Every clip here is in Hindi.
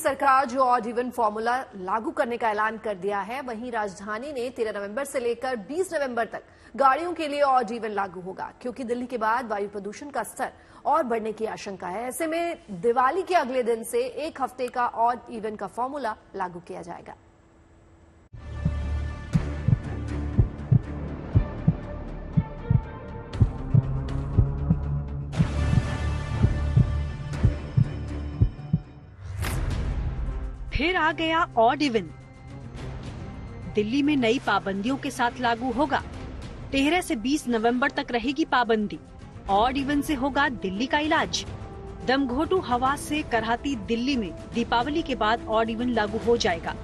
सरकार जो ऑड इवन फॉर्मूला लागू करने का ऐलान कर दिया है, वहीं राजधानी ने 13 नवंबर से लेकर 20 नवंबर तक गाड़ियों के लिए ऑड इवन लागू होगा, क्योंकि दिल्ली के बाद वायु प्रदूषण का स्तर और बढ़ने की आशंका है। ऐसे में दिवाली के अगले दिन से एक हफ्ते का ऑड इवन का फॉर्मूला लागू किया जाएगा। फिर आ गया ऑड इवन। दिल्ली में नई पाबंदियों के साथ लागू होगा। 13 से 20 नवंबर तक रहेगी पाबंदी। ऑड इवन से होगा दिल्ली का इलाज। दमघोटू हवा से कराहती दिल्ली में दीपावली के बाद ऑड इवन लागू हो जाएगा।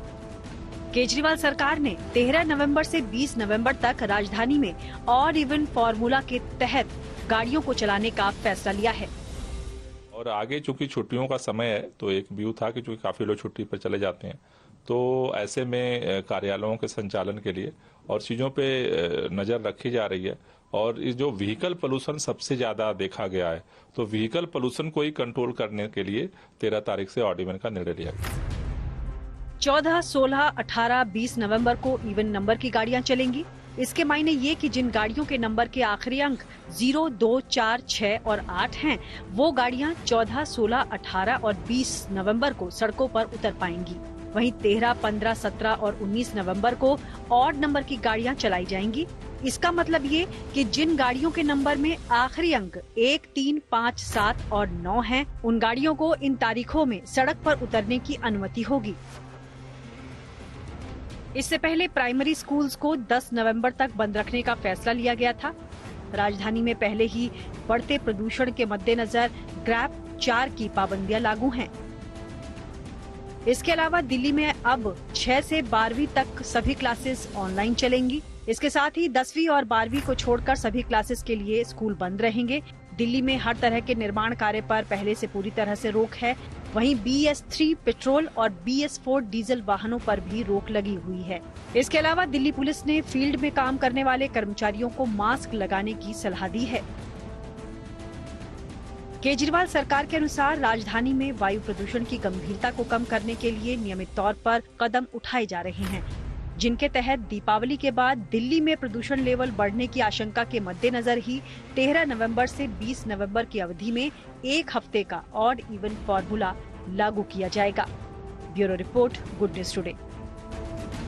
केजरीवाल सरकार ने 13 नवंबर से 20 नवंबर तक राजधानी में ऑड इवन फॉर्मूला के तहत गाड़ियों को चलाने का फैसला लिया है। और आगे चूंकि छुट्टियों का समय है, तो एक व्यू था कि चूंकि काफी लोग छुट्टी पर चले जाते हैं, तो ऐसे में कार्यालयों के संचालन के लिए और चीजों पे नजर रखी जा रही है। और इस जो व्हीकल पोल्यूशन सबसे ज्यादा देखा गया है, तो व्हीकल पोल्यूशन को ही कंट्रोल करने के लिए 13 तारीख से ऑड इवन का निर्णय लिया गया। 14, 16, 18, 20 नवंबर को इवन नंबर की गाड़ियां चलेंगी। इसके मायने ये कि जिन गाड़ियों के नंबर के आखिरी अंक 0, 2, 4, 6 और 8 हैं, वो गाड़ियां 14, 16, 18 और 20 नवंबर को सड़कों पर उतर पाएंगी। वहीं 13, 15, 17 और 19 नवंबर को ऑड नंबर की गाड़ियां चलाई जाएंगी। इसका मतलब ये कि जिन गाड़ियों के नंबर में आखिरी अंक 1, 3, 5, 7 और 9 हैं, उन गाड़ियों को इन तारीखों में सड़क पर उतरने की अनुमति होगी। इससे पहले प्राइमरी स्कूल्स को 10 नवंबर तक बंद रखने का फैसला लिया गया था। राजधानी में पहले ही बढ़ते प्रदूषण के मद्देनजर ग्रैप 4 की पाबंदियां लागू हैं। इसके अलावा दिल्ली में अब 6 से 12वीं तक सभी क्लासेस ऑनलाइन चलेंगी। इसके साथ ही 10वीं और 12वीं को छोड़कर सभी क्लासेस के लिए स्कूल बंद रहेंगे। दिल्ली में हर तरह के निर्माण कार्य पर पहले से पूरी तरह से रोक है। वहीं BS3 पेट्रोल और BS4 डीजल वाहनों पर भी रोक लगी हुई है। इसके अलावा दिल्ली पुलिस ने फील्ड में काम करने वाले कर्मचारियों को मास्क लगाने की सलाह दी है। केजरीवाल सरकार के अनुसार राजधानी में वायु प्रदूषण की गंभीरता को कम करने के लिए नियमित तौर पर कदम उठाए जा रहे हैं, जिनके तहत दीपावली के बाद दिल्ली में प्रदूषण लेवल बढ़ने की आशंका के मद्देनजर ही 13 नवंबर से 20 नवंबर की अवधि में एक हफ्ते का ऑड इवन फॉर्मूला लागू किया जाएगा। Bureau report, good news today.